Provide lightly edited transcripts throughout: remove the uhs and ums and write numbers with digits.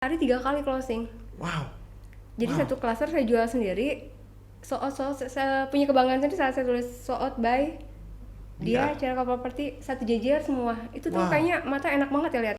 hari 3 kali closing. Wow. Jadi Wow. satu klaster saya jual sendiri. Saya punya kebanggaan sendiri saat saya tulis sold out by dia Iya. Caraka Property, satu jejer semua. Itu tuh Wow. kayaknya mata enak banget ya lihat.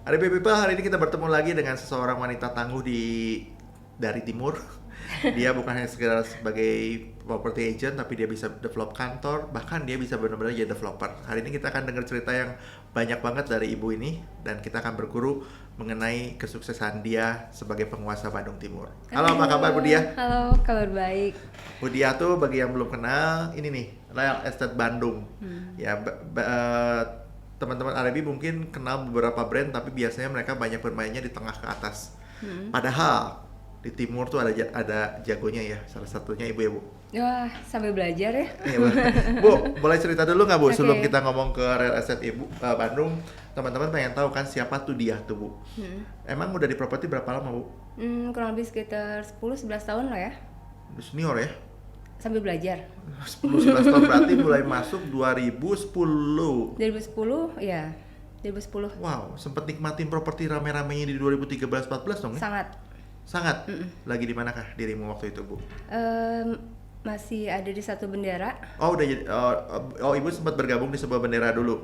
Ada people, hari ini kita bertemu lagi dengan seseorang wanita tangguh dari timur. Dia bukan hanya sekedar sebagai property agent, tapi dia bisa develop kantor, bahkan dia bisa benar-benar jadi developer. Hari ini kita akan dengar cerita yang banyak banget dari ibu ini, dan kita akan berguru mengenai kesuksesan dia sebagai penguasa Bandung Timur. Halo, apa kabar Bu Dia? Halo, kabar baik. Bu Dia tuh bagi yang belum kenal, ini nih, Real Estate Bandung. Ya, teman-teman Arabi mungkin kenal beberapa brand, tapi biasanya mereka banyak bermainnya di tengah ke atas. Padahal di timur tuh ada jagonya ya, salah satunya ibu ya Bu. Wah, sambil belajar ya. Iya, Bu. Bu, boleh cerita dulu nggak Bu, Oke. sebelum kita ngomong ke Real Estate Ibu Bandung, teman-teman pengen tahu kan siapa tuh dia tuh Bu. Emang udah di properti berapa lama Bu? Kurang lebih sekitar 10-11 tahun lah ya, Udah senior ya? sambil belajar. 10-11 tahun berarti mulai masuk 2010. 2010 ya, 2010 Wow, sempet nikmatin properti rame-ramenya di 2013-14 dong ya? sangat. Sangat. Lagi di manakah dirimu waktu itu, Bu? Masih ada di satu bendera. Oh, udah jadi Ibu sempat bergabung di sebuah bendera dulu.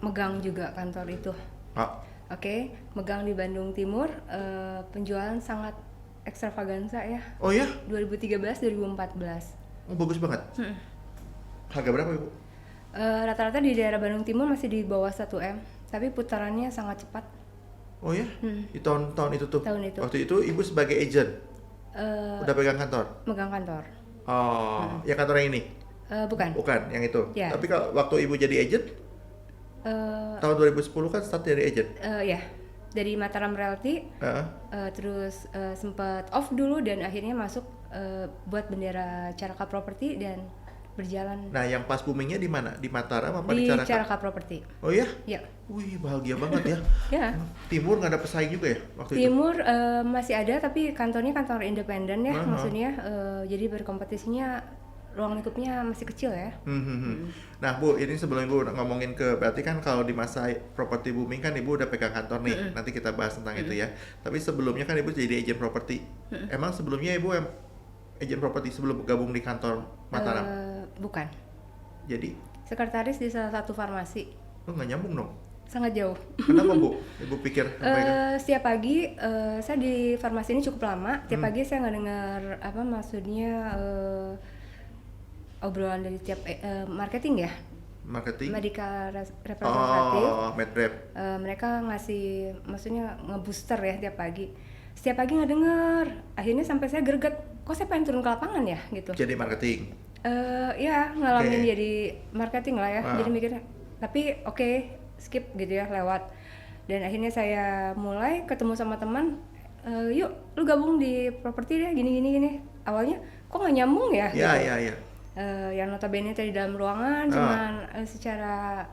Megang juga kantor itu. Oh, Oke, megang di Bandung Timur. Penjualan sangat ekstravaganza ya. oh ya? 2013-2014. Oh, bagus banget. Harga berapa, Ibu? Rata-rata di daerah Bandung Timur masih di bawah 1M, tapi putarannya sangat cepat. Oh ya? Di tahun itu tuh. Tahun itu. Waktu itu Ibu sebagai agent. Udah pegang kantor. Megang kantor. Oh, ya kantor yang ini. Bukan. Bukan, yang itu. Ya. Tapi kalau waktu Ibu jadi agent, tahun 2010 kan start jadi agent. Ya, dari Mataram Realty. Heeh. Terus sempat off dulu dan akhirnya masuk buat bendera Caraka Property dan berjalan Nah, yang pas boomingnya di mana? Di Mataram apa di di Caraka? Caraka Property. Oh ya? Ya. Wih, bahagia banget ya. Ya. Timur nggak ada pesaing juga ya waktu itu? Timur masih ada tapi kantornya kantor independen ya, Aha. maksudnya jadi berkompetisinya ruang lingkupnya masih kecil ya. Nah Bu, ini sebelum Ibu ngomongin berarti kan kalau di masa properti booming kan Ibu udah pegang kantor nih, nanti kita bahas tentang itu ya. Tapi sebelumnya kan Ibu jadi agent properti. Emang sebelumnya Ibu agent properti sebelum gabung di kantor Mataram? Bukan. Jadi, Sekretaris di salah satu farmasi. nggak nyambung dong. Sangat jauh. Kenapa Bu? Ibu pikir apa Setiap pagi saya di farmasi ini cukup lama. Tiap pagi saya nggak dengar apa maksudnya obrolan dari tiap marketing ya, marketing? medical representatif. Oh, medrep. Mereka ngasih maksudnya ngebooster ya tiap pagi. Setiap pagi nggak denger. Akhirnya sampai saya greget, kok saya pengen turun ke lapangan ya gitu. Jadi marketing. Ya ngalamin Oke. jadi marketing lah ya. Jadi mikirnya, tapi oke, skip gitu ya, lewat. Dan akhirnya saya mulai ketemu sama teman, yuk lu gabung di properti deh, gini. Awalnya kok nggak nyambung ya? Iya, Gitu. iya, iya. Yang notabene tadi dalam ruangan, cuman secara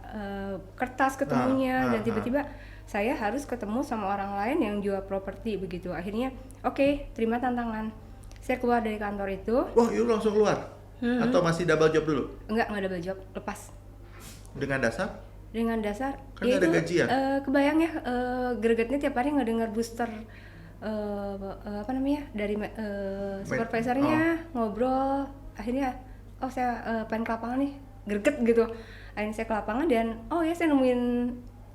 kertas ketemunya, dan tiba-tiba saya harus ketemu sama orang lain yang jual properti begitu. Akhirnya oke, terima tantangan. Saya keluar dari kantor itu. Wah, Ibu langsung keluar? Atau masih double job dulu? Enggak double job, lepas. Dengan dasar? Dengan dasar Kan nggak ada gajian? kebayang ya, gregetnya tiap hari ngedengar booster apa namanya dari supervisornya ngobrol. Akhirnya saya pengen ke lapangan nih, greget gitu. Akhirnya saya ke lapangan dan saya nemuin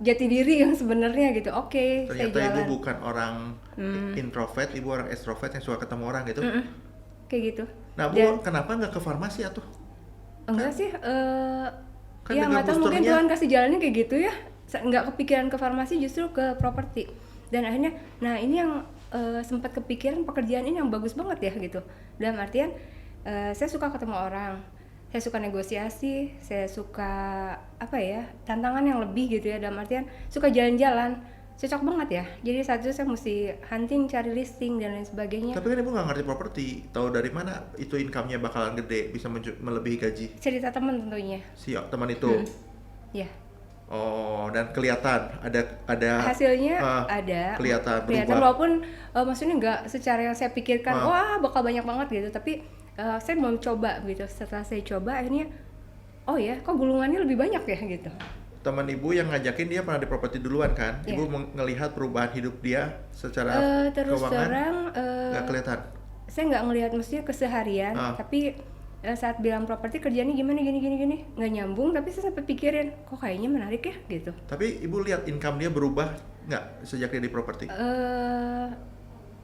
jati diri yang sebenarnya gitu. Oke, saya Ternyata jalan. Ibu bukan orang introvert, Ibu orang extrovert yang suka ketemu orang gitu. Kayak gitu. Nah Bu, kenapa nggak ke farmasi atuh? Enggak sih, Kan ya dengan nggak tahu, mungkin boosternya. Tuhan kasih jalannya kayak gitu ya. Nggak kepikiran ke farmasi, justru ke properti. Dan akhirnya, nah ini yang sempat kepikiran pekerjaan ini yang bagus banget ya gitu. Dalam artian, saya suka ketemu orang. Saya suka negosiasi, saya suka apa ya, tantangan yang lebih gitu ya, dalam artian suka jalan-jalan. Cocok banget ya. Jadi saat itu saya mesti hunting, cari listing dan lain sebagainya. Tapi kan ibu nggak ngerti properti, tahu dari mana itu income-nya bakalan gede, bisa melebihi gaji? Cerita teman tentunya. Si teman itu. Ya. Oh, dan kelihatan ada Hasilnya kelihatan kelihatan berubah. walaupun maksudnya nggak secara yang saya pikirkan, wah bakal banyak banget gitu, tapi saya mau coba gitu. Setelah saya coba akhirnya, oh ya, kok gulungannya lebih banyak ya gitu. Teman ibu yang ngajakin dia pernah di properti duluan kan? Iya. Ibu ngelihat perubahan hidup dia secara Terus keuangan terang nggak kelihatan. saya nggak ngelihat maksudnya keseharian, tapi saat bilang properti kerjanya gimana gini nggak nyambung, tapi saya sampai pikirin kok kayaknya menarik ya gitu. Tapi ibu lihat income dia berubah nggak sejak dia di properti?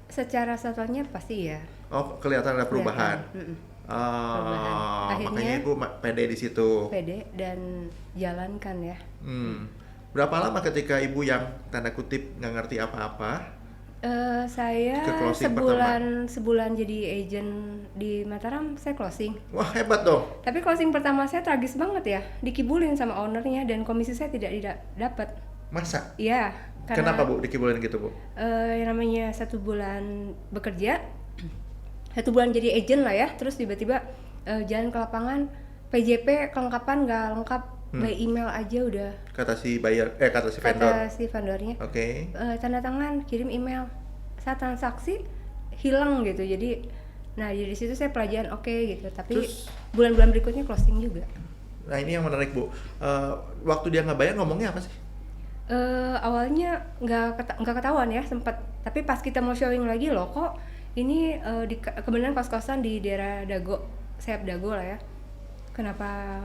Secara satuannya pasti ya. Oh, kelihatan ada perubahan. Perubahan. Akhirnya Makanya ibu pede di situ. Pede dan jalankan ya. Berapa lama ketika ibu yang tanda kutip nggak ngerti apa-apa? Saya Ke closing sebulan jadi agent di Mataram, saya closing. Wah, hebat dong. Tapi closing pertama saya tragis banget ya, dikibulin sama ownernya dan komisi saya tidak dapat. Masa? Iya. Kenapa bu dikibulin gitu bu? Yang namanya 1 bulan bekerja, 1 bulan jadi agent lah ya, terus tiba-tiba jalan ke lapangan, PJP kelengkapan nggak lengkap, by email aja udah. Kata si buyer, kata si vendor. Kata si vendornya. Oke. Tanda tangan, kirim email. Saat transaksi hilang gitu. Jadi, nah dari situ saya pelajaran oke gitu. Tapi Terus, bulan-bulan berikutnya closing juga. Nah ini yang menarik bu. Waktu dia nggak bayar ngomongnya apa sih? Awalnya nggak ketahuan ya sempat. Tapi pas kita mau showing lagi loh kok ini kebenaran kos-kosan di daerah Dago, Sayap Dago lah ya. Kenapa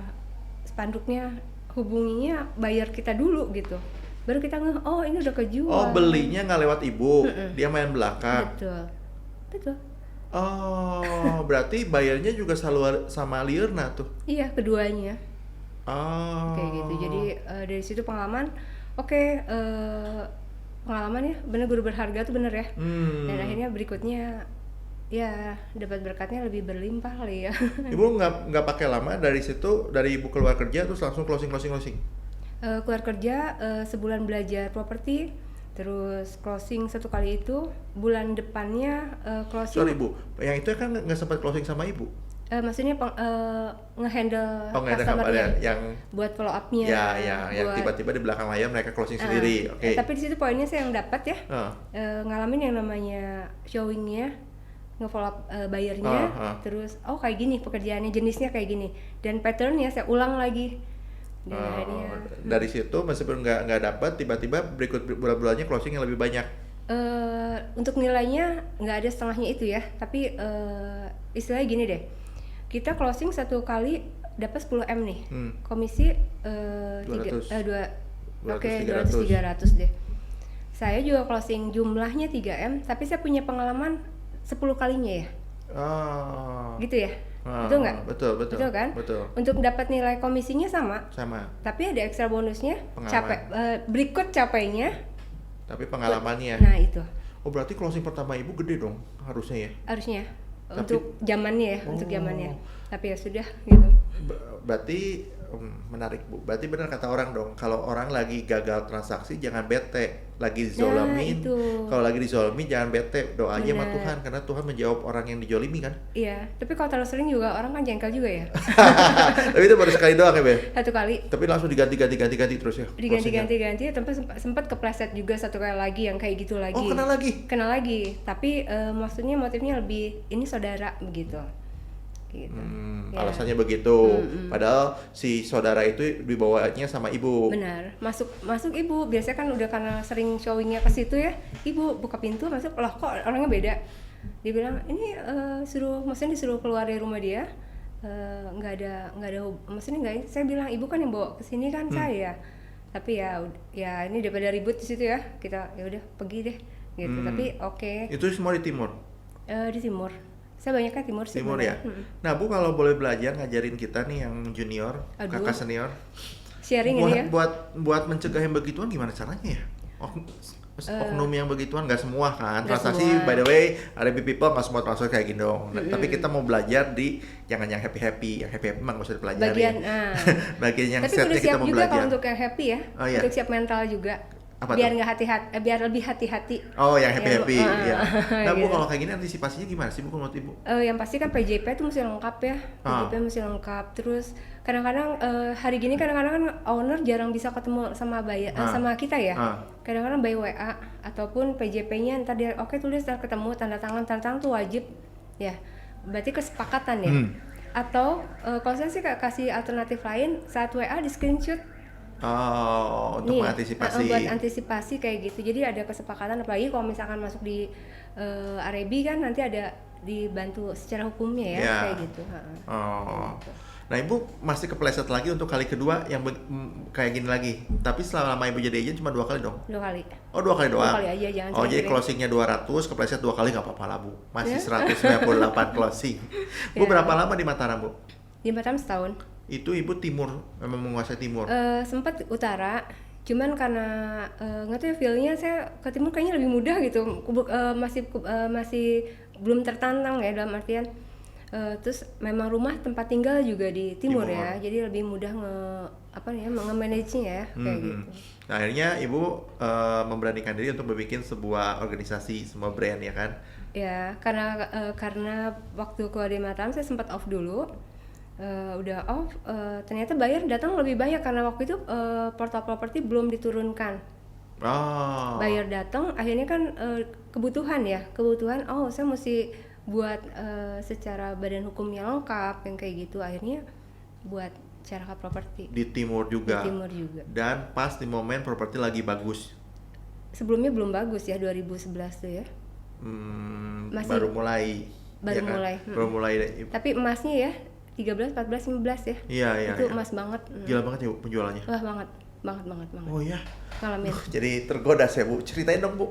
spanduknya hubunginya bayar kita dulu gitu, baru kita oh ini udah kejual. Oh belinya nggak lewat ibu, dia main belakang. Betul. Oh berarti bayarnya juga selalu sama Lirna tuh? Iya, keduanya. Oh. Kayak gitu. Jadi dari situ pengalaman, pengalaman ya bener guru berharga tuh bener ya. Dan akhirnya berikutnya ya dapat berkatnya lebih berlimpah kali ya. Ibu nggak pakai lama dari situ, dari ibu keluar kerja terus langsung closing. Keluar kerja sebulan belajar properti, terus closing 1 kali itu, bulan depannya closing. Sorry bu, yang itu kan nggak sempat closing sama ibu? Maksudnya nge-handle customer yang buat follow up-nya. Ya, yang tiba-tiba di belakang layar mereka closing sendiri. Oke. Tapi di situ poinnya saya yang dapat ya, ngalamin yang namanya showingnya, nge-follow up bayarnya, terus kayak gini pekerjaannya, jenisnya kayak gini, dan patternnya saya ulang lagi. Dan akhirnya dari situ meskipun nggak dapat, tiba-tiba berikut bulan-bulannya closing yang lebih banyak. Untuk nilainya nggak ada setengahnya itu ya, tapi istilahnya gini deh, kita closing 1 kali dapat 10 M nih, komisi 200 300 deh. Saya juga closing jumlahnya 3 M, tapi saya punya pengalaman 10 kalinya ya. Gitu ya? Betul nggak? Betul kan? Betul. Untuk dapat nilai komisinya sama. Tapi ada extra bonusnya, berikut capainya. Tapi pengalamannya. Nah itu. Oh berarti closing pertama ibu gede dong harusnya ya? Harusnya. Untuk zamannya ya, untuk zamannya. Tapi ya sudah gitu. Berarti menarik bu. Berarti benar kata orang dong, kalau orang lagi gagal transaksi jangan bete, lagi dizolimin. Kalau lagi dizolimin jangan bete, doa aja sama Tuhan, karena Tuhan menjawab orang yang dijolimi kan. Iya. Tapi kalau terlalu sering juga orang kan jengkel juga ya. Tapi itu baru sekali doang ya Be? 1 kali. Tapi langsung diganti terus ya? Diganti, tapi sempat kepleset juga 1 kali lagi yang kayak gitu lagi. Oh kena lagi? Tapi maksudnya motifnya lebih, ini saudara begitu. Gitu. Ya. Alasannya begitu. Padahal si saudara itu dibawanya sama ibu. Benar. Masuk ibu. Biasanya kan udah karena sering showingnya ke situ ya. Ibu buka pintu masuk, loh kok orangnya beda. Dia bilang ini maksudnya disuruh keluar dari rumah dia. Nggak ada maksudnya nggak. Saya bilang ibu kan yang bawa ke sini kan saya. Tapi ya ini daripada ribut di situ ya. Kita ya udah pergi deh. Gitu. Tapi oke. Itu semua di timur. Di timur. Saya banyaknya timur sih. Timur ya. Nah bu, kalau boleh belajar ngajarin kita nih yang junior, kakak senior, sharing ini ya. Buat mencegah yang begituan gimana caranya ya? Oknum yang begituan nggak semua kan, Nggak transaksi semua. by the way RB people nggak semua transfer kayak gini dong. Nah, tapi kita mau belajar di jangan yang happy mah nggak usah dipelajari. Bagian bagian yang tapi setnya kudu siap kita mau juga belajar. kalau untuk yang happy ya. Oh, iya. Untuk siap mental juga. Apa biar tuh? nggak biar lebih hati-hati. Oh yang happy ya. Nah Bu gitu. kalau kayak gini antisipasinya gimana sih Bu menurut Ibu? Yang pasti kan PJP itu mesti lengkap ya. PJP mesti lengkap. Terus kadang-kadang hari gini kadang-kadang kan owner jarang bisa ketemu sama sama kita ya. Kadang-kadang by WA ataupun PJP-nya ntar dia oke tulis ntar ketemu tanda tangan tuh wajib ya. Berarti kesepakatan ya. Atau kalau saya sih kasih alternatif lain saat WA di screenshot. Untuk mengantisipasi. Buat antisipasi kayak gitu. Jadi ada kesepakatan apalagi kalau misalkan masuk di Arebi kan nanti ada dibantu secara hukumnya ya kayak gitu. Nah Ibu masih kepleset lagi untuk kali kedua yang kayak gini lagi. Tapi selama Ibu jadi agent cuma 2 kali dong? 2 kali. Oh 2 kali doang? 2 kali aja jangan jadi closingnya 200, kepleset 2 kali nggak apa-apa lah Bu. Masih 198 closing. Bu berapa lama di Mataram Bu? Di Mataram setahun. Itu Ibu timur, memang menguasai timur? Sempat utara, cuman karena nggak tahu ya feel-nya saya ke timur kayaknya lebih mudah gitu. Masih belum tertantang ya dalam artian terus memang rumah tempat tinggal juga di timur. Ya, jadi lebih mudah nge-manage-nya ya kayak gitu. Nah, akhirnya Ibu memberanikan diri untuk membuat sebuah organisasi, semua brand ya kan? Ya, karena waktu keluar di Mataram saya sempat off dulu. Udah off, ternyata buyer datang lebih banyak karena waktu itu portal properti belum diturunkan. Buyer datang, akhirnya kan kebutuhan, saya mesti buat secara badan hukum yang lengkap yang kayak gitu, akhirnya buat Caraka Property di timur juga. Dan pas di momen properti lagi bagus. Sebelumnya belum bagus ya 2011 tuh ya. Baru mulai. Baru mulai. Tapi emasnya ya 13, 14, 15 ya. Iya. Itu emas banget. Gila banget ya Bu penjualannya. Wah, banget. Oh iya. Ngalamin. Jadi tergoda saya Bu. Ceritain dong Bu.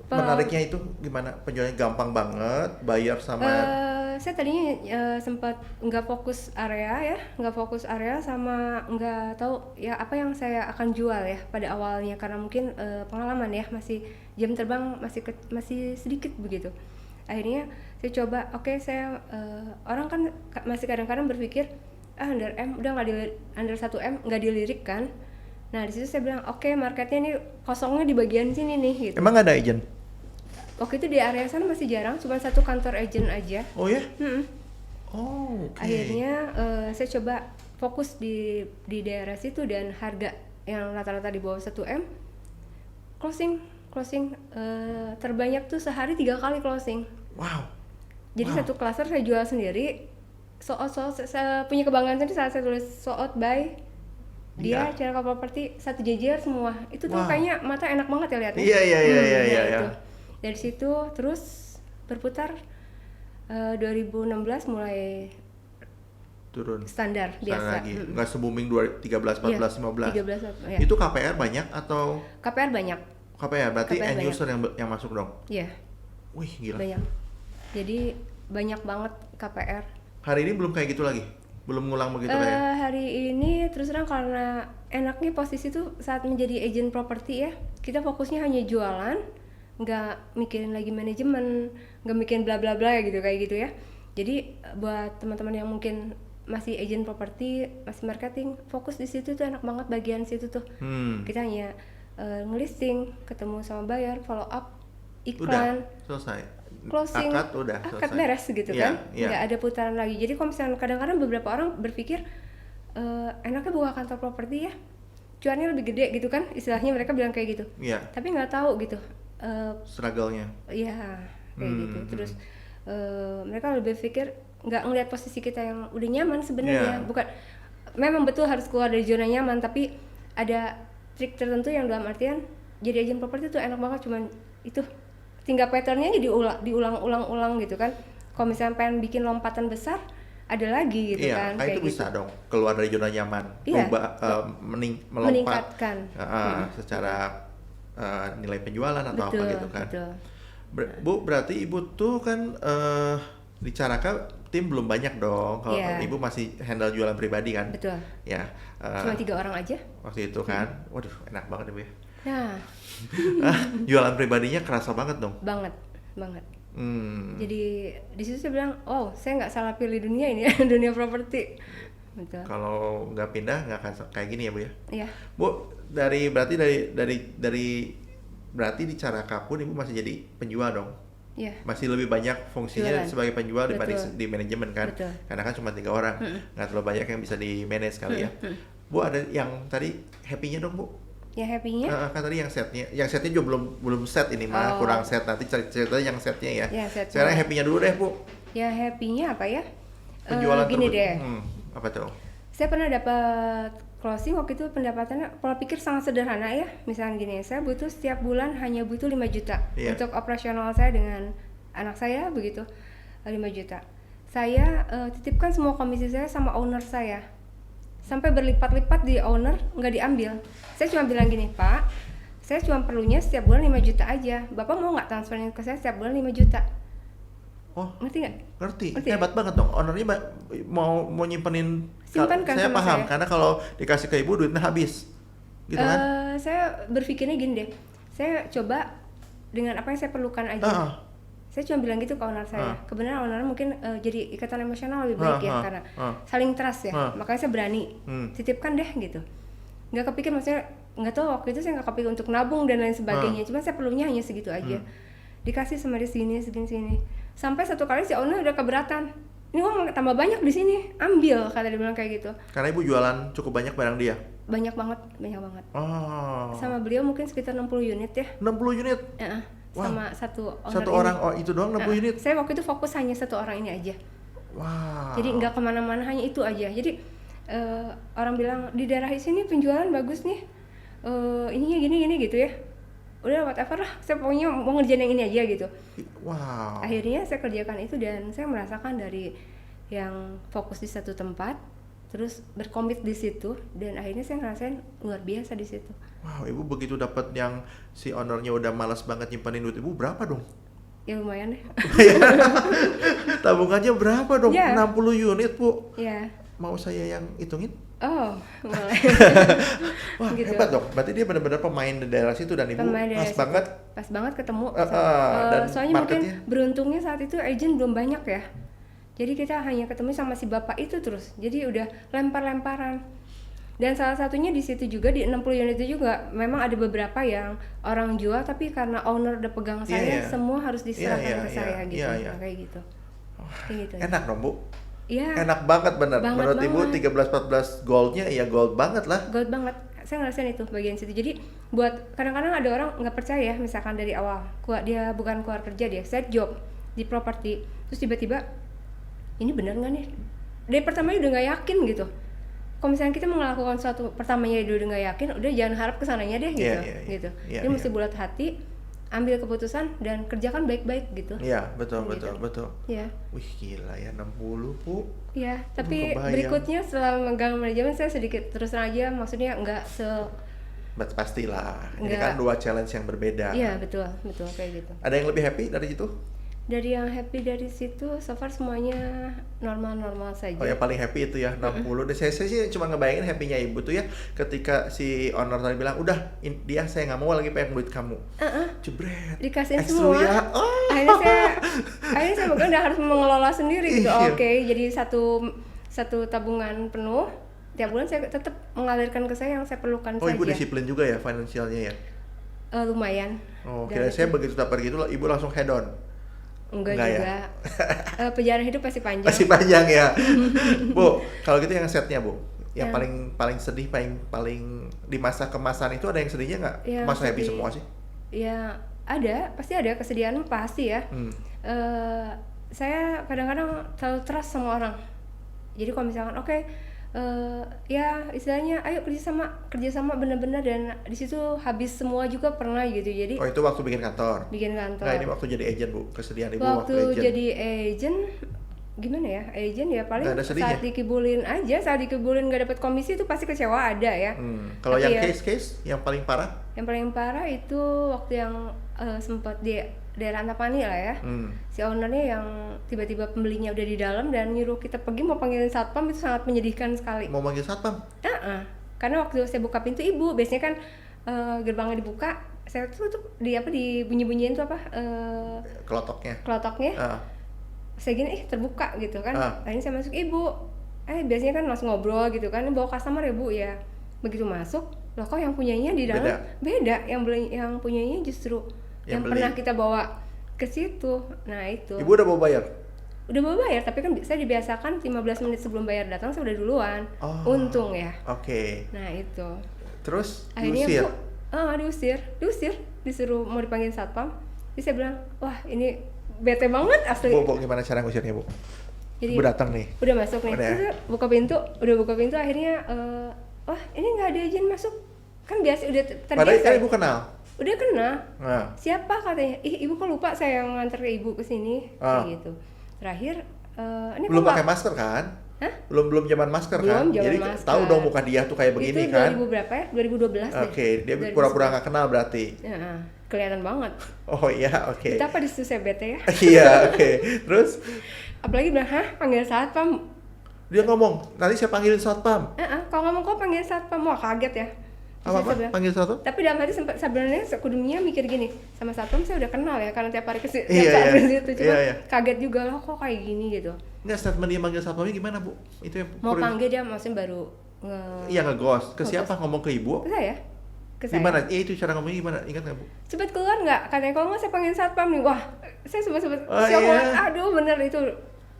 Menariknya itu gimana? Penjualannya gampang banget, bayar sama saya tadinya sempat nggak fokus area sama nggak tahu ya apa yang saya akan jual ya pada awalnya karena mungkin pengalaman ya masih jam terbang masih sedikit begitu. Akhirnya saya coba, saya orang kan masih kadang-kadang berpikir under M udah under 1M nggak dilirik kan. Nah di situ saya bilang marketnya ini kosongnya di bagian sini nih gitu. Emang nggak ada agent? Waktu itu di area sana masih jarang, cuma 1 kantor agent aja. Oh ya? Akhirnya saya coba fokus di daerah situ dan harga yang rata-rata di bawah 1M. Closing terbanyak tuh sehari 3 kali closing. Wow. Jadi satu klaster saya jual sendiri. Saya punya kebanggaan tadi saat saya tulis sold by dia Caraka Property satu jejer semua. Itu tuh kayaknya mata enak banget ya lihatnya. Iya. Dari situ terus berputar 2016 mulai turun standar biasa lagi. Nggak se-booming 13, 14, 15. 13 ya. Itu KPR banyak atau? KPR banyak. KPR berarti end user yang masuk dong? Iya. Wih gila. Banyak. Jadi banyak banget KPR. Hari ini belum kayak gitu lagi? Belum ngulang begitu kayak? Hari ini terus terang karena enaknya posisi tuh saat menjadi agent properti ya, kita fokusnya hanya jualan, nggak mikirin lagi manajemen, nggak mikirin bla bla bla gitu kayak gitu ya. Jadi buat teman-teman yang mungkin masih agent properti, masih marketing, fokus di situ tuh enak banget bagian situ tuh. Kita hanya ngelisting, ketemu sama buyer, follow up, iklan, udah selesai. Closing, akad beres gitu kan, nggak ada putaran lagi. Jadi kalau misalnya kadang-kadang beberapa orang berpikir enaknya buka kantor properti ya, cuannya lebih gede gitu kan, istilahnya mereka bilang kayak gitu. Tapi nggak tahu gitu. Struggle-nya. Iya, kayak gitu. Terus mereka lebih pikir nggak ngelihat posisi kita yang udah nyaman sebenarnya. Bukan, memang betul harus keluar dari zona nyaman, tapi ada trik tertentu yang dalam artian jadi agent properti tuh enak banget, cuman itu tinggal patternnya aja diulang-ulang gitu kan. Kalau misalnya pengen bikin lompatan besar, ada lagi gitu kan. Kayak itu bisa dong keluar dari zona nyaman, melompat, meningkatkan secara nilai penjualan atau apa gitu kan. Betul. Bu, berarti Ibu tuh kan di Caraka tim belum banyak dong. Kalau Ibu masih handle jualan pribadi kan? Betul. Ya. Cuma 3 orang aja. Waktu itu kan, waduh enak banget Ibu ya. Nah, Jualan pribadinya kerasa banget dong. banget, banget. Hmm. Jadi di situ saya bilang, oh saya nggak salah pilih dunia ini ya, dunia properti. Betul. Kalau nggak pindah nggak akan kayak gini ya Bu ya. Iya, Bu, berarti berarti di cara Kapun Ibu masih jadi penjual dong. iya, Masih lebih banyak fungsinya Jualan. sebagai penjual dibanding Betul. di manajemen kan. Betul. Karena kan cuma 3 orang, nggak terlalu banyak yang bisa di manage kali ya. Bu, ada yang tadi happy-nya dong Bu. ya happy-nya. Kan tadi yang setnya juga belum set ini mah, Oh. kurang set, nanti cerita yang setnya ya. Ya, setnya. Sekarang happy-nya dulu deh Bu. Ya happy-nya apa ya? Penjualan Gini deh, apa tuh? saya pernah dapat closing waktu itu pendapatannya pola pikir sangat sederhana ya. Misalnya gini, saya butuh setiap bulan hanya butuh 5 juta Iya. untuk operasional saya dengan anak saya begitu, 5 juta. Saya titipkan semua komisi saya sama owner saya. Sampai berlipat-lipat di owner nggak diambil. Saya cuma bilang gini, Pak, saya cuma perlunya setiap bulan 5 juta aja. Bapak mau nggak transferin ke saya setiap bulan 5 juta? Oh, Ngerti nggak? ngerti. Ngerti ya? Hebat banget dong. Ownernya mau nyimpenin. Simpankan Saya sama paham saya. karena kalau dikasih ke Ibu duitnya habis. Gitu kan? Saya berpikirnya gini deh, saya coba dengan apa yang saya perlukan aja. Ah. Saya cuma bilang gitu ke owner saya. Kebenaran owner mungkin jadi ikatan emosional lebih baik ya karena saling trust ya. Makanya saya berani titipkan deh gitu. Nggak kepikir maksudnya nggak tahu waktu itu saya nggak kepikir untuk nabung dan lain sebagainya. Cuma saya perlunya hanya segitu aja. Dikasih sama di sini. Sampai satu kali si owner udah keberatan. Ini uang tambah banyak di sini, ambil kata dia bilang kayak gitu. Karena Ibu jualan cukup banyak barang dia. Banyak banget. Oh. Sama beliau mungkin sekitar 60 unit ya. 60 unit. Wah. Sama satu owner Satu ini. orang itu doang 60 unit. Saya waktu itu fokus hanya satu orang ini aja. Wow. Jadi nggak kemana-mana, hanya itu aja. Jadi orang bilang di daerah sini penjualan bagus nih, ininya gini gitu ya. Udah whatever lah, saya pokoknya mau ngerjain yang ini aja gitu. Wow. Akhirnya saya kerjakan itu dan saya merasakan dari yang fokus di satu tempat, terus berkomit di situ, dan akhirnya saya ngerasain luar biasa di situ. Wow, Ibu begitu dapat yang si ownernya udah malas banget nyimpenin duit Ibu, berapa dong? Ya lumayan deh. Tabungannya berapa dong? Ya. 60 unit Bu. Ya. Mau saya yang hitungin? Oh, mulai. Wah, Gitu. hebat dong. Berarti dia benar-benar pemain di daerah situ dan Ibu Pemain daerah pas situ. banget. Pas banget ketemu. Dan Soalnya mungkin marketnya? beruntungnya saat itu agent belum banyak ya. Jadi kita hanya ketemu sama si bapak itu terus. Jadi udah lempar-lemparan. Dan salah satunya di situ juga di 60 unit itu juga memang ada beberapa yang orang jual tapi karena owner udah pegang Iya, saya iya. semua harus diserahkan Iya, ke iya, saya gitu. iya, iya. Nah, kayak gitu. Kayak gitu. Enak dong Bu. Iya. Enak banget bener. Banget Menurut Ibu banget. 13-14 goldnya ya gold banget lah. Gold banget. Saya ngerasain itu bagian situ. Jadi buat kadang-kadang ada orang nggak percaya misalkan dari awal dia bukan keluar kerja, dia set job di properti, terus tiba-tiba ini benar nggak nih? Dari pertamanya udah nggak yakin gitu. Kalau misalnya kita melakukan sesuatu pertamanya dia udah nggak yakin, udah jangan harap kesananya deh gitu. Iya, iya. Gitu. Iya, Dia iya. mesti bulat hati, ambil keputusan dan kerjakan baik-baik gitu. Iya, betul, Gitu. betul. Iya. Wih, gila ya 60 Bu. Iya, tapi kebayang. berikutnya setelah megang manajemen saya sedikit terus terang aja, maksudnya nggak Pastilah. Ini Nggak. kan 2 challenge yang berbeda. Iya betul kayak gitu. Ada yang lebih happy dari situ? Dari yang happy dari situ, so far semuanya normal-normal saja. Oh, yang paling happy itu ya 60. Dan saya sih cuma ngebayangin happy-nya Ibu tuh ya ketika si owner tadi bilang, "Udah, dia saya nggak mau lagi pengen duit kamu." Jebret. Dikasihin Extra semua. ya. Oh. Akhirnya saya bahkan udah harus mengelola sendiri gitu. Iya. Oke, jadi satu tabungan penuh. Tiap bulan saya tetap mengalirkan ke saya yang saya perlukan Oh, saja. Ibu disiplin juga ya finansialnya ya? Lumayan. Oh, Dan kira saya begitu dapat gitu Ibu langsung head on. enggak Enggak ya? juga. Perjalanan hidup pasti panjang. Masih panjang ya. Bu, kalau gitu yang setnya Bu. Yang Yang- paling sedih, paling di masa kemasan itu ada yang sedihnya nggak? Yang Masa happy sedih. semua sih? Ya ada, pasti ada kesedihan pasti ya. Saya kadang-kadang terlalu trust sama orang. Jadi kalau misalkan oke, ya istilahnya ayo kerjasama benar-benar, dan di situ habis semua juga pernah gitu. Jadi Oh, itu waktu bikin kantor. bikin kantor. Nah, ini waktu jadi agent Bu. Kesedihan Ibu waktu waktu agent. jadi agent gimana ya, agent ya paling Nggak ada sedihnya? saat dikibulin nggak dapat komisi itu pasti kecewa ada ya. Kalau Tapi yang ya, case yang paling parah? yang paling parah itu waktu yang sempat di daerah Antapani lah ya. Si ownernya yang tiba-tiba pembelinya udah di dalam dan nyuruh kita pergi mau panggilin satpam, itu sangat menyedihkan sekali. Mau manggil satpam? Karena waktu saya buka pintu ibu, biasanya kan gerbangnya dibuka, saya tuh dibunyi-bunyiin tuh Kelotoknya. kelotoknya. Ah, Saya gini terbuka gitu kan. Ah. Akhirnya saya masuk, ibu biasanya kan langsung ngobrol gitu kan, bawa customer ya bu ya. Begitu masuk, loh kok yang punyanya di dalam beda. Yang punyanya justru yang beli. pernah kita bawa ke situ. Nah itu. Ibu udah mau bayar? Udah bawa bayar, tapi kan saya dibiasakan 15 menit sebelum bayar datang saya udah duluan. Oh, Untung ya. Oke. Nah itu. Terus Akhirnya diusir? diusir, disuruh mau dipanggil satpam. Jadi saya bilang, wah ini bete banget asli. Bu, gimana cara ngusirnya bu? Jadi Bu datang nih. udah masuk nih, Udah. terus buka pintu akhirnya wah ini nggak ada izin masuk, kan biasa udah Padahal terbiasa. kan ibu kenal. Udah kenal. Nah. Siapa katanya? Ih ibu kok lupa saya yang nganter ke ibu ke sini kayak gitu. Terakhir ini Belum pakai masker kan? Hah? Belum zaman masker kan? Belum zaman Jadi masker. tahu dong muka dia tuh kayak begini itu kan? 2000 berapa ya? 2012 deh. Oke, dia 2011. pura-pura nggak kenal berarti. Ya, kelihatan banget. Oh iya, oke. Kita apa di situ saya bete ya? Iya, oke. Terus Apalagi bilang, hah panggil satpam? dia ngomong, nanti saya panggilin satpam. Kalau ngomong kok panggil satpam, wah kaget ya. Terus Apa? saya bilang, Panggil satpam? tapi dalam hati sebenarnya kudungnya mikir gini, sama satpam saya udah kenal ya karena tiap hari ke situ, Iya. cuma Iya. kaget juga loh kok kayak gini gitu. Nggak, statement dia manggil satpamnya gimana bu? Itu yang Mau panggil dia maksudnya baru Iya, nge-ghost. Ke Nge-ghost. siapa? Ngomong ke ibu? ke saya. Gimana? Iya, itu cara ngomongnya gimana? Ingat nggak bu? Cepet keluar nggak? Katanya kalau nggak saya panggil satpam nih. Wah, saya sempet Oh, shock iya. banget. Aduh bener itu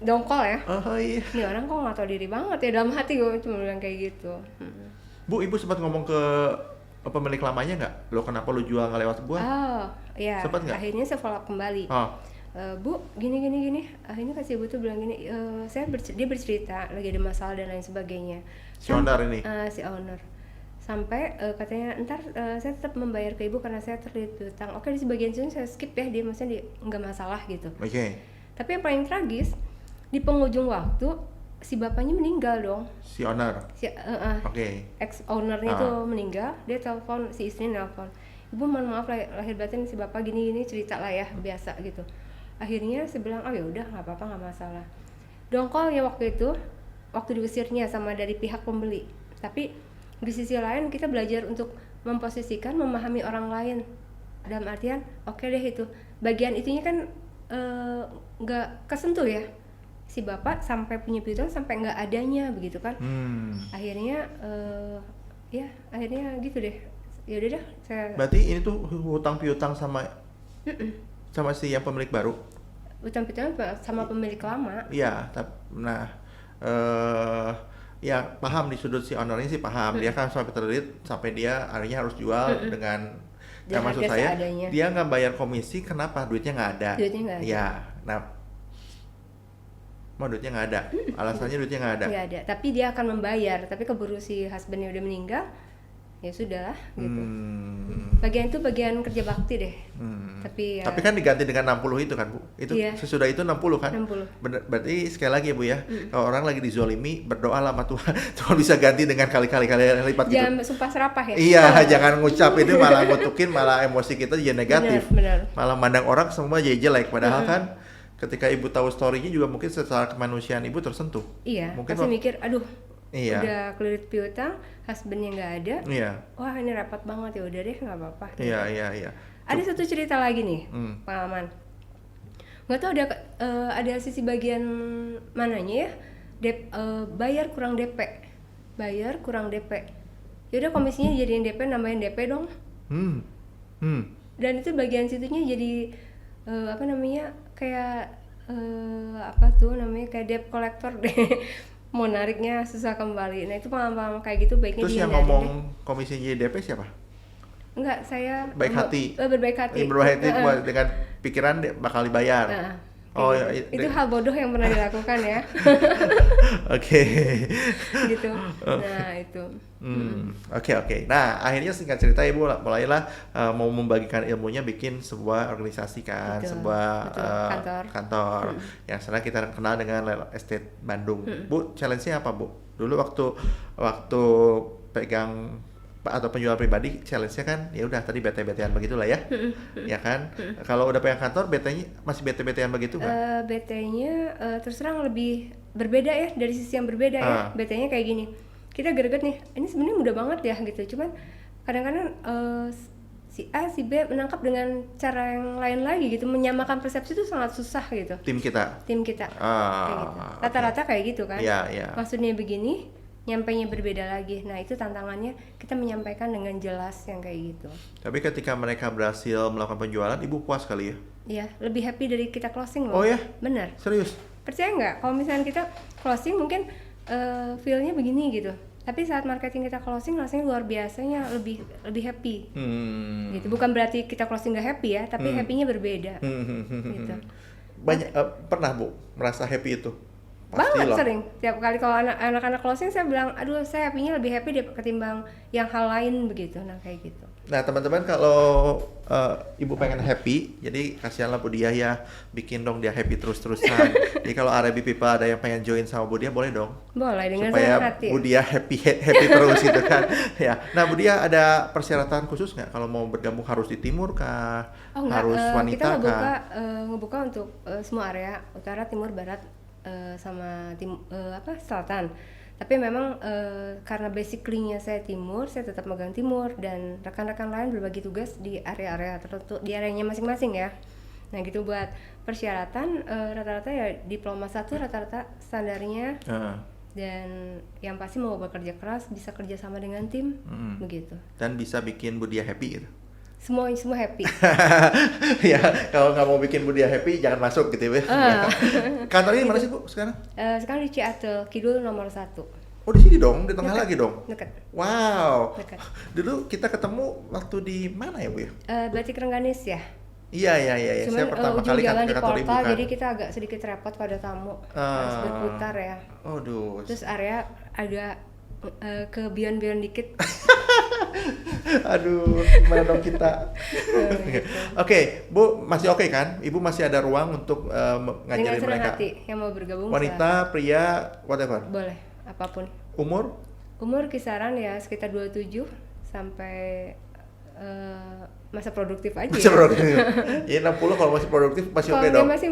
dongkol ya. Oh iya. Ini orang kok nggak tahu diri banget ya, dalam hati gue cuma bilang kayak gitu. Bu, ibu sempat ngomong ke pemilik lamanya nggak? Lo kenapa lo jual nggak lewat gua? Oh, iya. Sempet nggak? Akhirnya saya follow up kembali. Oh. Bu, gini. Akhirnya kasih ibu tuh bilang gini, dia bercerita lagi ada masalah dan lain sebagainya. Si owner ini? Si owner. Sampai katanya ntar saya tetap membayar ke ibu karena saya terlilit hutang. Oke, di sebagian sini saya skip ya, dia maksudnya nggak masalah gitu. Oke. Tapi yang paling tragis di penghujung waktu si bapaknya meninggal dong. Si owner. Oke. Ex ownernya itu meninggal, dia telepon, si istri nelpon, ibu mohon maaf lahir batin si bapak gini cerita lah ya biasa gitu. Akhirnya saya bilang oh ya udah nggak apa-apa, nggak masalah. Dongkol ya waktu itu, waktu diusirnya sama dari pihak pembeli. Tapi di sisi lain kita belajar untuk memposisikan, memahami orang lain. Dalam artian oke deh itu bagian itunya kan nggak kesentuh ya. Si bapak sampai punya piutang sampai nggak adanya begitu kan. Akhirnya akhirnya gitu deh. Ya udah dah saya. Berarti ini tuh hutang piutang sama si yang pemilik baru. Hutang piutang sama pemilik lama. Iya, nah ya paham di sudut si ownernya sih paham. Dia kan sampai terlilit sampai dia akhirnya harus jual dengan maksud saya seadanya. Dia nggak bayar komisi, kenapa? Duitnya nggak ada. Ya, nah duitnya nggak ada. Alasannya duitnya nggak ada. Nggak ada. Tapi dia akan membayar. Tapi keburu si husbandnya udah meninggal, ya sudahlah gitu. Bagian itu bagian kerja bakti deh. Tapi kan diganti dengan 60 itu kan Bu? Itu iya. Sesudah itu 60 kan? 60. Berarti sekali lagi ya Bu ya, kalau orang lagi dizolimi, berdoalah sama Tuhan. Tuhan bisa ganti dengan kali-kali lipat gitu. Jangan sumpah serapah ya? Iya, jangan ngucap ini malah ngutukin, malah emosi kita jadi negatif. Benar. Malah mandang orang semua jadi jelek. Padahal kan ketika Ibu tahu story-nya juga mungkin secara kemanusiaan Ibu tersentuh. Iya, mungkin pasti mikir, aduh iya. Udah kelilit piutang, husbandnya nggak ada. Iya. Wah ini repot banget, ya udah deh nggak apa-apa. Iya. Ada satu cerita lagi nih, pengalaman. Nggak tahu ada sisi bagian mananya ya, bayar kurang DP. Yaudah komisinya jadiin DP, nambahin DP dong. Dan itu bagian situnya jadi kayak kayak debt collector deh. Mau nariknya susah kembali. Nah itu pengalaman kayak gitu baiknya terus yang ngomong komisi JDP siapa? Enggak, saya baik hati. Berbaik hati. Berbaik hati dengan pikiran bakal dibayar. Oh ya, itu hal bodoh yang pernah dilakukan ya. Oke. Gitu. Nah itu. Oke. Nah akhirnya singkat cerita Ibu mulailah mau membagikan ilmunya, bikin sebuah organisasi kan, sebuah kantor yang sekarang kita kenal dengan Real Estate Bandung. Bu, challenge-nya apa Bu? Dulu waktu pegang atau penjual pribadi, challenge-nya kan ya udah tadi bete-betean begitulah ya. Ya kan? Kalau udah pegang kantor, betenya masih bete-betean begitu kan? Betenya terus terang lebih berbeda ya, dari sisi yang berbeda ya. Betenya kayak gini. Kita greget nih, ini sebenarnya mudah banget ya gitu. Cuman kadang-kadang si A si B menangkap dengan cara yang lain lagi gitu, menyamakan persepsi itu sangat susah gitu. Tim kita. Kayak gitu. Rata-rata kayak gitu kan. Iya. Maksudnya begini, nyampainya berbeda lagi. Nah itu tantangannya, kita menyampaikan dengan jelas yang kayak gitu. Tapi ketika mereka berhasil melakukan penjualan, ibu puas kali ya? Iya, lebih happy dari kita closing loh. Oh ya? Bener. Serius? Percaya nggak? Kalau misalnya kita closing mungkin feel-nya begini gitu. Tapi saat marketing kita closing luar biasanya lebih happy. Gitu. Bukan berarti kita closing nggak happy ya, tapi happy-nya berbeda. Gitu. Banyak pernah Bu merasa happy itu? Banget sering. Tiap kali kalau anak-anak closing saya bilang, aduh saya happy-nya lebih happy ketimbang yang hal lain begitu. Nah kayak gitu. Nah teman-teman kalau ibu pengen happy, jadi kasihanlah Bu Dia ya, bikin dong dia happy terus-terusan. Jadi kalau RB People ada yang pengen join sama Bu Dia, boleh dong. Boleh, dengan supaya senang hati. Bu Dia happy terus gitu kan. Ya. Nah Bu Dia ada persyaratan khusus nggak kalau mau bergabung, harus di timur kah? Oh enggak, harus wanita kita kah? ngebuka untuk semua area, utara, timur, barat, sama selatan. Tapi memang karena basically-nya saya timur, saya tetap megang timur, dan rekan-rekan lain berbagi tugas di area-area tertentu, di areanya masing-masing ya. Nah gitu, buat persyaratan rata-rata ya diploma 1 rata-rata standarnya. Dan yang pasti mau bekerja keras, bisa kerja sama dengan tim, begitu. Dan bisa bikin Bu Dia happy gitu. Semua happy. Ya, kalau nggak mau bikin Bu Dia happy, jangan masuk gitu ya. Kantornya di mana sih Bu sekarang? Sekarang di Ciatel Kidul nomor 1. Oh di sini dong, di tengah lagi dong. Dekat. Wow. Dekat. Dulu kita ketemu waktu di mana ya Bu ya? Batik Rengganis ya. Iya. Cuman Saya pertama ujung kali jalan di kantor Ibu portal, kan. jadi kita agak sedikit repot pada tamu, harus berputar ya. Aduh. Terus area agak ke beyond dikit. Aduh, gimana dong kita? Oke, Bu, masih oke kan? Ibu masih ada ruang untuk ngajarin Dengan senang mereka. hati yang mau bergabung. Wanita, pria, whatever. Boleh, apapun. Umur? Umur kisaran ya sekitar 27 sampai masa produktif aja. Masih produktif. Ya 60 kalau masih produktif masih oke dong. Kalau masih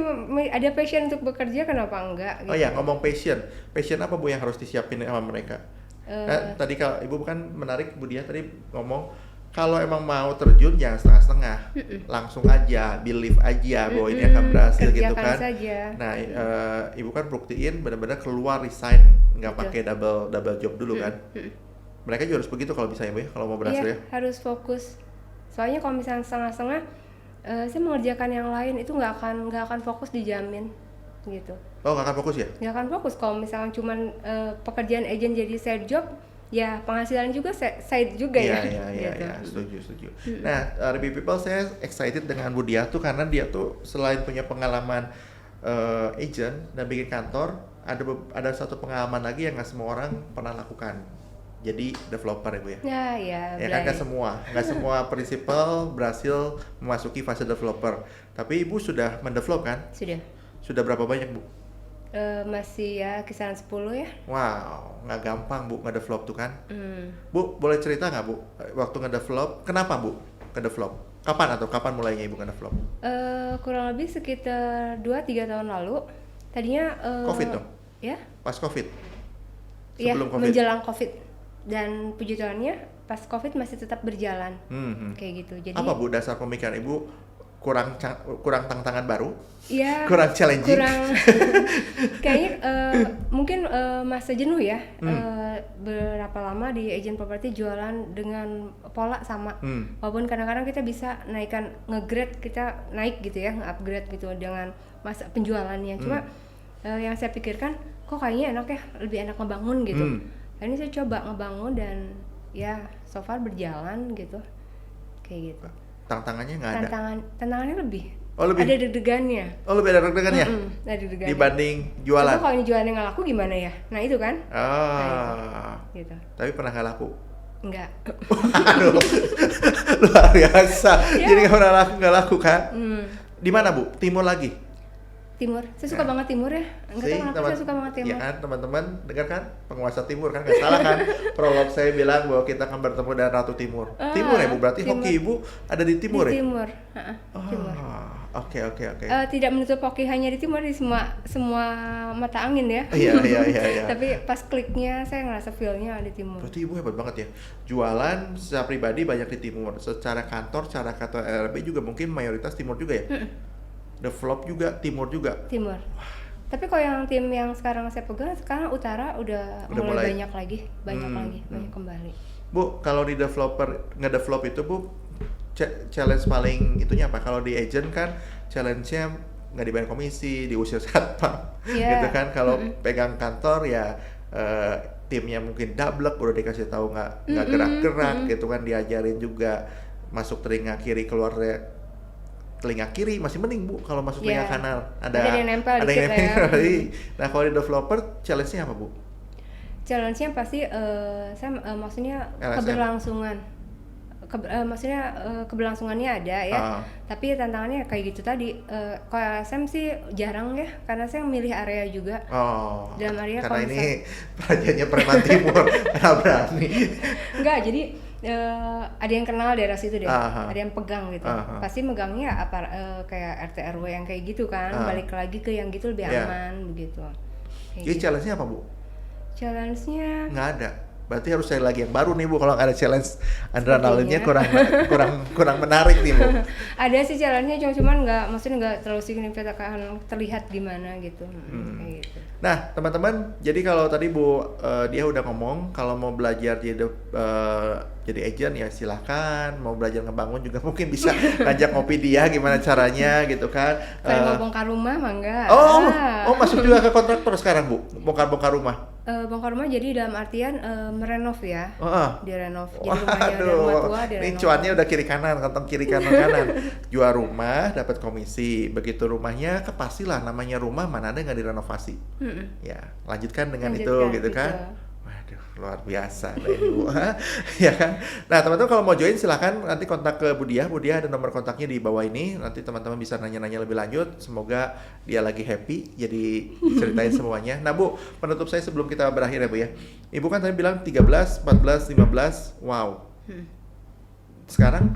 ada passion untuk bekerja, kenapa enggak? Gitu. Oh ya, ngomong passion. Passion apa Bu yang harus disiapin sama mereka? Tadi kalau Ibu kan menarik, Bu Dia tadi ngomong kalau emang mau terjun jangan setengah-setengah, langsung aja, believe aja bahwa ini akan berhasil gitu kan. Saja. Nah, Ibu kan buktiin benar-benar keluar resign, nggak pakai double job dulu kan. Mereka juga harus begitu kalau bisa ya Bu ya, kalau mau berhasil ya. Harus fokus. Soalnya kalau misalnya setengah-setengah, saya mengerjakan yang lain itu nggak akan fokus, dijamin gitu. Oh, nggak akan fokus ya? Nggak akan fokus kalau misalnya cuman pekerjaan agent jadi side job, ya penghasilan juga side juga ya. Iya, setuju. Nah, RB People saya excited dengan Bu Dia tuh karena dia tuh selain punya pengalaman agent dan bikin kantor, ada satu pengalaman lagi yang nggak semua orang pernah lakukan. Jadi developer ya Bu ya? Ya kan nggak semua principal berhasil memasuki fase developer. Tapi Ibu sudah mendevelop kan? Sudah berapa banyak Bu? Masih ya kisaran 10 ya. Wow, nggak gampang Bu ngedevelop tuh kan? Bu, boleh cerita nggak Bu, waktu ngedevelop, kenapa Bu ngedevelop? Kapan mulainya Ibu ngedevelop? Kurang lebih sekitar 2-3 tahun lalu. Tadinya Covid dong? Ya? Pas Covid? Iya, Sebelum Covid? menjelang Covid. Dan puji Tuhannya pas Covid masih tetap berjalan. Kayak gitu. Jadi apa Bu dasar pemikiran Ibu? Kurang tantangan baru? Iya. Kurang challenging? Kayaknya mungkin masa jenuh ya. Berapa lama di agent property jualan dengan pola sama. Walaupun kadang-kadang kita bisa naikkan, nge-grade, kita naik gitu ya, nge-upgrade gitu dengan masa penjualannya. Cuma yang saya pikirkan, kok kayaknya enak ya, lebih enak ngebangun gitu. Ini saya coba ngebangun dan ya so far berjalan gitu. Kayak gitu. Tantangannya nggak ada? Tantangannya lebih. Oh, lebih? Ada deg-degannya. Oh, lebih ada deg-degannya? Ada deg-degannya. Dibanding jualan? Coba kalau ini jualannya nggak laku gimana ya? Nah itu kan? Gitu. Tapi pernah nggak laku? Enggak. Aduh, luar biasa. Jadi nggak laku kan? Di mana Bu? Timur lagi? Timur. Saya suka banget timur ya. Enggak tahu kenapa saya suka banget timur. Iya kan teman-teman, dengar kan? Penguasa timur kan, nggak salah kan? Prolog saya bilang bahwa kita akan bertemu dengan Ratu Timur. Timur ya Bu, berarti hoki Ibu ada di timur ya? Timur. Timur. Oke, oke, oke. Tidak menutup hoki hanya di Timur, di semua semua mata angin ya. Iya, iya, iya, iya. Tapi pas kliknya saya ngerasa feel-nya di Timur. Berarti ibu hebat banget ya. Jualan secara pribadi banyak di Timur. Secara kantor, secara kantor RB juga mungkin mayoritas Timur juga ya. Develop juga Timur juga. Timur. Tapi kalau yang tim yang sekarang saya pegang, sekarang Utara udah mulai banyak lagi, banyak kembali. Bu, kalau di developer ngedevelop itu Bu, challenge paling itunya apa? Kalau di agent kan challenge-nya nggak dibayar komisi, diusir satpam, gitu kan. Kalau pegang kantor ya timnya mungkin dablek, udah dikasih tahu nggak gerak-gerak, gitu kan, diajarin juga masuk telinga kiri keluar telinga kiri masih mending Bu. Kalau masuk telinga kanan ada yang nempel ada dikit yang ya. Nah kalau di developer challenge-nya apa Bu? Challenge-nya pasti saya maksudnya LSM. keberlangsungan. Maksudnya keberlangsungannya ada ya, tapi tantangannya kayak gitu tadi. Kalau LSM sih jarang ya, karena saya milih area juga. Dalam area karena ini rajanya preman Timur, nggak berani. Enggak, jadi ada yang kenal daerah situ deh, ada yang pegang gitu. Pasti megangnya apa kayak RT RW yang kayak gitu kan, balik lagi ke yang gitu lebih aman begitu. Jadi challenge-nya apa Bu? Challenge-nya nggak ada. Berarti harus cari lagi yang baru nih Bu, kalau nggak ada challenge adrenalinnya kurang menarik nih Bu. Ada sih challenge-nya, cuman maksudnya nggak terlalu signifikan, akan terlihat gimana gitu. Kayak gitu. Nah teman-teman, jadi kalau tadi Bu dia udah ngomong kalau mau belajar jadi agent ya silahkan, mau belajar ngebangun juga mungkin bisa ngajak ngopi dia gimana caranya gitu kan. Kalau mau bongkar rumah mah enggak. Oh masuk juga ke kontraktor sekarang Bu, bongkar rumah. Bongkar rumah jadi dalam artian merenov ya, direnov. Jadi rumahnya udah rumah tua direnov. Ini cuannya udah kiri kanan, kantong kiri kanan. Jual rumah dapat komisi, begitu rumahnya pastilah namanya rumah mana ada nggak direnovasi. Ya lanjutkan dengan itu gitu kan. Waduh luar biasa Bu. Ya kan. Nah teman-teman kalau mau join silahkan nanti kontak ke Budia ada nomor kontaknya di bawah ini, nanti teman-teman bisa nanya-nanya lebih lanjut. Semoga dia lagi happy jadi ceritain semuanya. Nah Bu, penutup saya sebelum kita berakhir ya Bu ya, Ibu kan tadi bilang 13, 14, 15, wow. Sekarang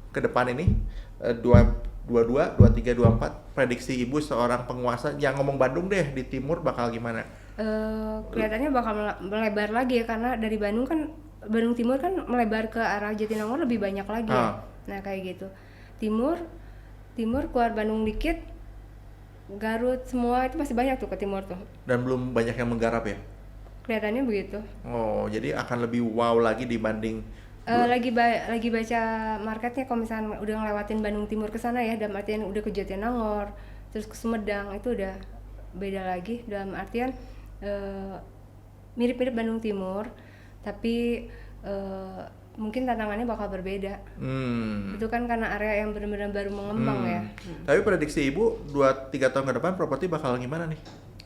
ke depan ini 22, 23, 24, prediksi Ibu seorang penguasa yang ngomong Bandung deh, di Timur bakal gimana? Kelihatannya bakal melebar lagi ya, karena dari Bandung Timur kan melebar ke arah Jatinangor lebih banyak lagi ya. Nah kayak gitu. Timur keluar Bandung dikit, Garut semua itu masih banyak tuh ke timur tuh. Dan belum banyak yang menggarap ya? Kelihatannya begitu. Oh, jadi akan lebih wow lagi dibanding lagi baca marketnya, kalau misalnya udah ngelewatin Bandung Timur ke sana ya, dalam artian udah ke Jatinangor, terus ke Sumedang, itu udah beda lagi, dalam artian mirip-mirip Bandung Timur, tapi mungkin tantangannya bakal berbeda. Itu kan karena area yang benar-benar baru mengembang ya. Tapi prediksi Ibu 2-3 tahun ke depan properti bakal gimana nih?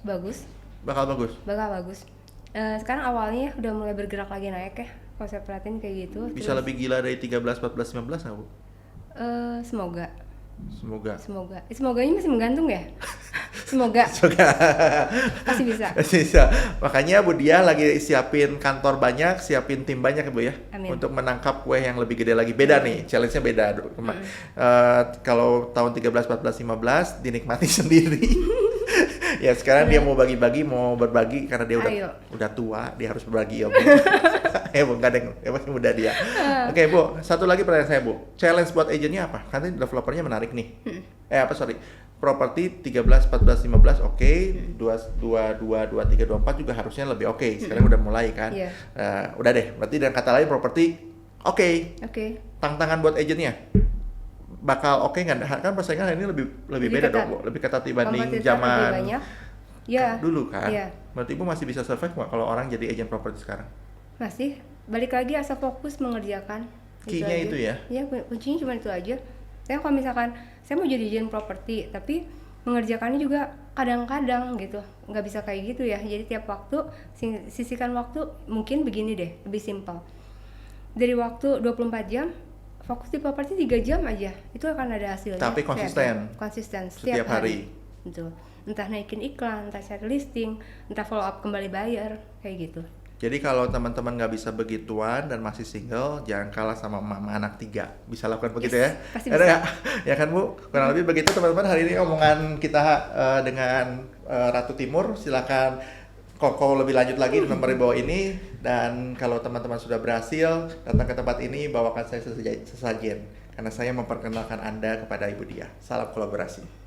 Bagus. Bakal bagus? Bakal bagus. Sekarang awalnya udah mulai bergerak lagi naik ya, kalau saya perhatiin kayak gitu. Bisa lebih gila dari 13, 14, 15 nggak Bu? Semoga. Semoganya masih menggantung ya. Semoga. Pasti bisa. Makanya Bu Dia lagi siapin kantor banyak, siapin tim banyak ya Bu ya. Amin. Untuk menangkap kue yang lebih gede lagi. Beda nih, challenge-nya beda. Kalau tahun 13, 14, 15 dinikmati sendiri. Ya sekarang dia mau berbagi karena dia udah tua, dia harus berbagi ya Bu. Bu gadeng, masih muda dia. Oke Bu, satu lagi pertanyaan saya Bu, challenge buat agentnya apa? Karena developernya menarik nih. Properti 13, 14, 15 oke, 22, 23, 24 juga harusnya lebih oke. Sekarang udah mulai kan. Udah deh, berarti dengan kata lain properti oke. Tantangan buat agentnya bakal oke nggak? Kan persaingan ini lebih beda dong Bu, lebih ketat dibanding zaman dulu kan. Berarti Ibu masih bisa survive nggak kalau orang jadi agent properti sekarang? Masih, balik lagi asal fokus mengerjakan. Key-nya itu ya? Iya, kuncinya cuma itu aja. Saya kalau misalkan saya mau jadi agent properti, tapi mengerjakannya juga kadang-kadang gitu, nggak bisa kayak gitu ya. Jadi tiap waktu sisihkan waktu, mungkin begini deh, lebih simpel. Dari waktu 24 jam fokus di properti 3 jam aja, itu akan ada hasilnya. Tapi konsisten setiap hari. Betul. Entah naikin iklan, entah cari listing, entah follow up kembali buyer, kayak gitu. Jadi kalau teman-teman nggak bisa begituan dan masih single, jangan kalah sama mama anak 3. Bisa lakukan begitu ya? pasti Ada bisa. nggak? Ya kan Bu? Kurang lebih begitu teman-teman. Hari ini omongan kita dengan Ratu Timur. Silakan koko lebih lanjut lagi di nomor di bawah ini. Dan kalau teman-teman sudah berhasil datang ke tempat ini, bawakan saya sesajen. Karena saya memperkenalkan Anda kepada Ibu Dia. Salam kolaborasi.